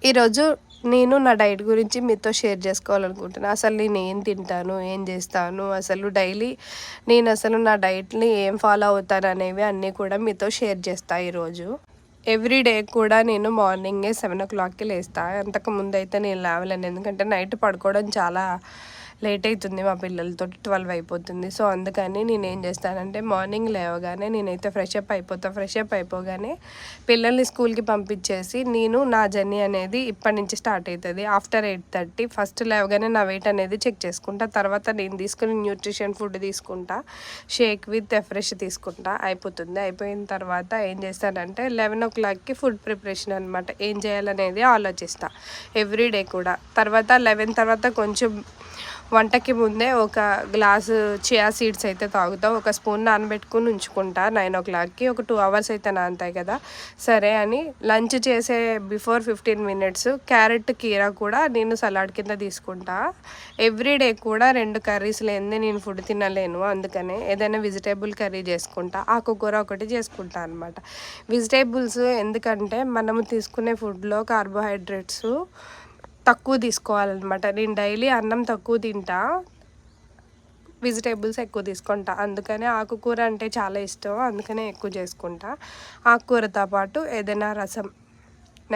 ఈరోజు నేను నా డైట్ గురించి మీతో షేర్ చేసుకోవాలనుకుంటున్నాను. అసలు నేను ఏం తింటాను, ఏం చేస్తాను, అసలు డైలీ నేను అసలు నా డైట్‌ని ఏం ఫాలో అవుతాను అనేవి అన్నీ కూడా మీతో షేర్ చేస్తా ఈరోజు. ఎవ్రీ డే కూడా నేను మార్నింగే 7:00కి లేస్తా. అంతకుముందయితే నేను లేవలేను. ఎందుకంటే నైట్ పడుకోవడం చాలా లేట్ అవుతుంది మా పిల్లలతో 12 అయిపోతుంది. సో అందుకని నేనేం చేస్తానంటే మార్నింగ్ లేవగానే నేనైతే ఫ్రెష్ అప్ అయిపోతా. ఫ్రెష్ అప్ అయిపోగానే పిల్లల్ని స్కూల్కి పంపించేసి నేను నా జర్నీ అనేది ఇప్పటి నుంచి స్టార్ట్ అవుతుంది. ఆఫ్టర్ 8:30 ఫస్ట్ లేవగానే నా వెయిట్ అనేది చెక్ చేసుకుంటా. తర్వాత నేను తీసుకుని న్యూట్రిషన్ ఫుడ్ తీసుకుంటా, షేక్ విత్ ఫ్రెష్ తీసుకుంటా. అయిపోతుంది. అయిపోయిన తర్వాత ఏం చేస్తానంటే 11:00కి ఫుడ్ ప్రిపరేషన్ అనమాట. ఏం చేయాలనేది ఆలోచిస్తా ఎవ్రీ డే కూడా. తర్వాత 11 తర్వాత కొంచెం వంటకి ముందే ఒక గ్లాసు చియా సీడ్స్ అయితే తాగుతా. ఒక స్పూన్ నానబెట్టుకుని ఉంచుకుంటా. 9:00కి ఒక 2 అవర్స్ అయితే నానతాయి కదా, సరే అని లంచ్ చేసే బిఫోర్ 15 మినిట్స్ క్యారెట్ కీరా కూడా నేను సలాడ్ కింద తీసుకుంటా. ఎవ్రీ డే కూడా 2 కర్రీస్ లేనిదే నేను ఫుడ్ తినలేను. అందుకనే ఏదైనా వెజిటేబుల్ కర్రీ చేసుకుంటా, ఆకుకూర ఒకటి చేసుకుంటా అనమాట. వెజిటేబుల్స్ ఎందుకంటే మనము తీసుకునే ఫుడ్లో కార్బోహైడ్రేట్స్ తక్కువ తీసుకోవాలన్నమాట. నేను డైలీ అన్నం తక్కువ తింటా, వెజిటేబుల్స్ ఎక్కువ తీసుకుంటా. అందుకనే ఆకుకూర అంటే చాలా ఇష్టం, అందుకనే ఎక్కువ చేసుకుంటా. ఆకుకూరతో పాటు ఏదైనా రసం,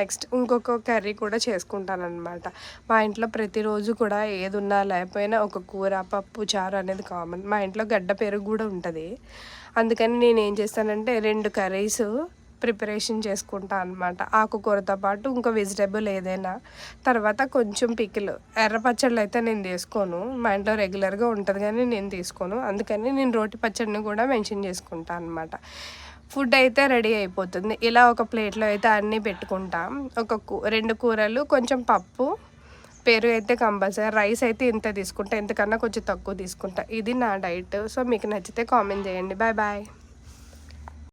నెక్స్ట్ ఇంకొక కర్రీ కూడా చేసుకుంటానన్నమాట. మా ఇంట్లో ప్రతిరోజు కూడా ఏది ఉన్నా లేకపోయినా ఒక కూర, పప్పు, చారు అనేది కామన్. మా ఇంట్లో గడ్డ పెరుగు కూడా ఉంటుంది. అందుకని నేను ఏం చేస్తానంటే 2 కర్రీస్ ప్రిపరేషన్ చేసుకుంటా అనమాట. ఆకుకూరతో పాటు ఇంకో వెజిటేబుల్ ఏదైనా. తర్వాత కొంచెం పికిల్, ఎర్ర పచ్చళ్ళు అయితే నేను తీసుకోను. మా ఇంట్లో రెగ్యులర్గా ఉంటుంది కానీ నేను తీసుకోను. అందుకని నేను రోటి పచ్చడిని కూడా మెన్షన్ చేసుకుంటా అనమాట. ఫుడ్ అయితే రెడీ అయిపోతుంది. ఇలా ఒక ప్లేట్లో అయితే అన్నీ పెట్టుకుంటాం. 2 కూరలు, కొంచెం పప్పు, పెరుగు అయితే కంపల్సరీ. రైస్ అయితే ఇంత తీసుకుంటా, ఇంతకన్నా కొంచెం తక్కువ తీసుకుంటా. ఇది నా డైట్. సో మీకు నచ్చితే కామెంట్ చేయండి. Bye bye.